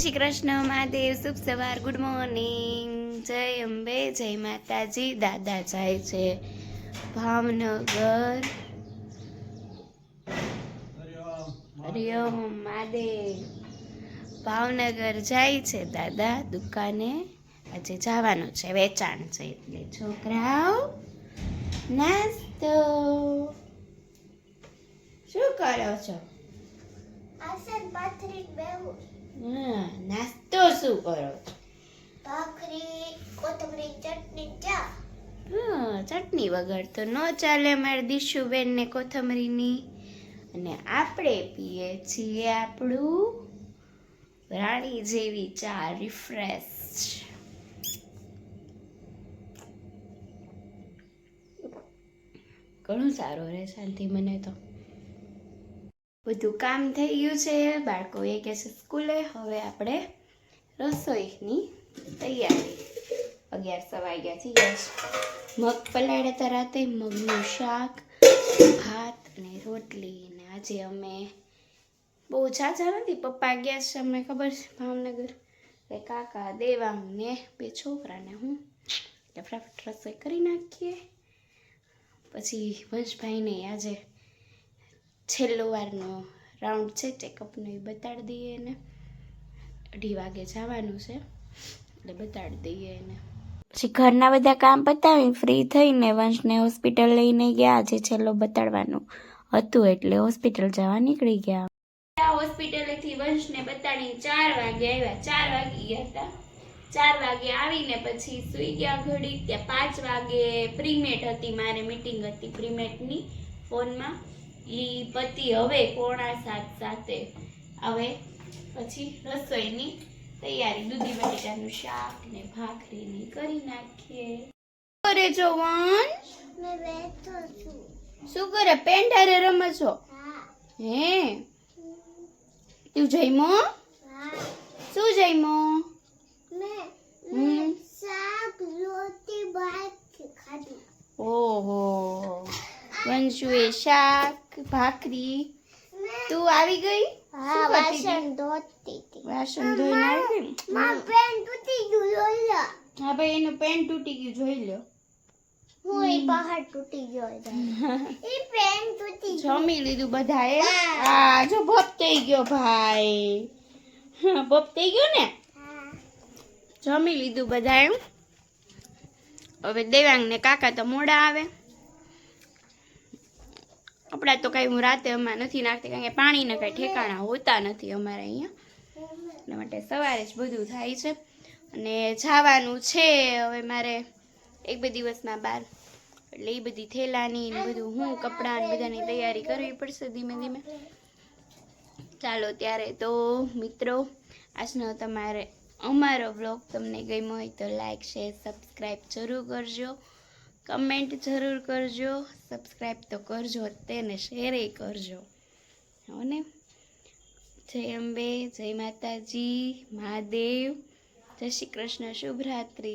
શ્રી કૃષ્ણ મહાદેવ, શુભ સવાર, good morning, જય અંબે, જય માતાજી. દાદા જાય છે ભાવનગર. હરિઓમ મહાદેવ. ભાવનગર જાય છે દાદા દુકાને. આજે જવાનું છે, વેચાણ છે એટલે છોકરાઓ નાસ્તો. શું કરો છો? નાસ્તો શું કરો છો? ભાખરી, કોથમરી, ચટણી, ચા. ચટણી વગર તો ન ચાલે મારે દિશુબેન ને કોથમરીની. અને આપણે પીએ છીએ આપણું રાણી જેવી ચા, રિફ્રેશ. ઘણું સારું રહે શાંતિ. મને તો બધું કામ થઈ ગયું છે, બાળકો એ કે છે સ્કૂલે. હવે આપણે રસોઈની તૈયારી. 11 વાગ્યા થઈ ગયા છે. મગ પલાળ્યા હતા રાતે, મગનું શાક, ભાત અને રોટલી. અને આજે અમે બહુ ઝાઝા નથી, પપ્પા ગયા છે અમને ખબર છે ભાવનગર. કાકા, દેવાંગ ને 2 છોકરાને હું ફટાફટ રસોઈ કરી નાખીએ. પછી વંશભાઈને આજે છેલ્લો વારનો રાઉન્ડ છે ચેકઅપનો, એ બતાડી દઈએ એને. 2:30 વાગે જવાનું છે એટલે બતાડી દઈએ એને. પછી ઘરના બધા કામ પતાવીને ફ્રી થઈને વંશને હોસ્પિટલ લઈને ગયા. આજે છેલ્લો બતાડવાનું હતું એટલે હોસ્પિટલ જવા નીકળી ગયા. હોસ્પિટલેથી વંશને બતાડીને 4 વાગે આવ્યા. 4 વાગી ગયા હતા. 4 વાગે આવીને પછી સુઈ ગયા ઘડી. ત્યાં 5 વાગે પ્રીમેટ હતી, મારે મીટિંગ હતી પ્રીમેટની ફોનમાં. ઈ પતિ હવે 6:45 હવે પછી રસોઈની તૈયારી. દૂધી બટેટાનું શાક ને ભાખરીની કરી નાખીએ. કરે છો વંશ? મેં બેઠો છું. શું કરે? પેન્ટારે રમે છો? હે, તું જઈમો? શું જઈમો? મેં શાક, રોટી, ભાત ખાધી. ઓહો, વંશુએ શાક, ભાખરી. તું આવી ગઈ? હા, વાસણ ધોતી હતી. વાસણ ધોઈને આવી ગઈ? મારું પેન તૂટી ગયું જોઈ. હા ભાઈ, એનું પેન તૂટી ગયું, જોઈ લો. હું એ બહાર તૂટી ગયો. એ પેન તૂટી ગયું. જમી લીધું બધાએ? આ જો ભપ થઈ ગયો ભાઈ. ભપ થઈ ગયો ને? જમી લીધું બધાએ. હવે દેવાંગ ને કાકા તો મોડા આવે. કપડા તો કઈ હું રાતે અમારે નથી નાખતી, કારણ કે પાણીના કઈ ઠેકાણા હોતા નથી અમારે અહીંયા. એટલા માટે સવારે જ બધું થાય છે. અને જવાનું છે હવે મારે 1-2 દિવસમાં બહાર. એટલે એ બધી થેલાની ને બધું હું કપડાં ને બધાની તૈયારી કરવી પડશે ધીમે ધીમે. ચાલો ત્યારે તો મિત્રો, આજનો અમારો વ્લોગ તમને ગમ્યો હોય તો લાઈક, શેર, સબસ્ક્રાઈબ જરૂર કરજો. કમેન્ટ જરૂર કરજો. સબસ્ક્રાઈબ તો કરજો તેને, શેર કરજો ને. જય અંબે, જય માતાજી, મહાદેવ, જય શ્રી કૃષ્ણ, શુભ રાત્રિ.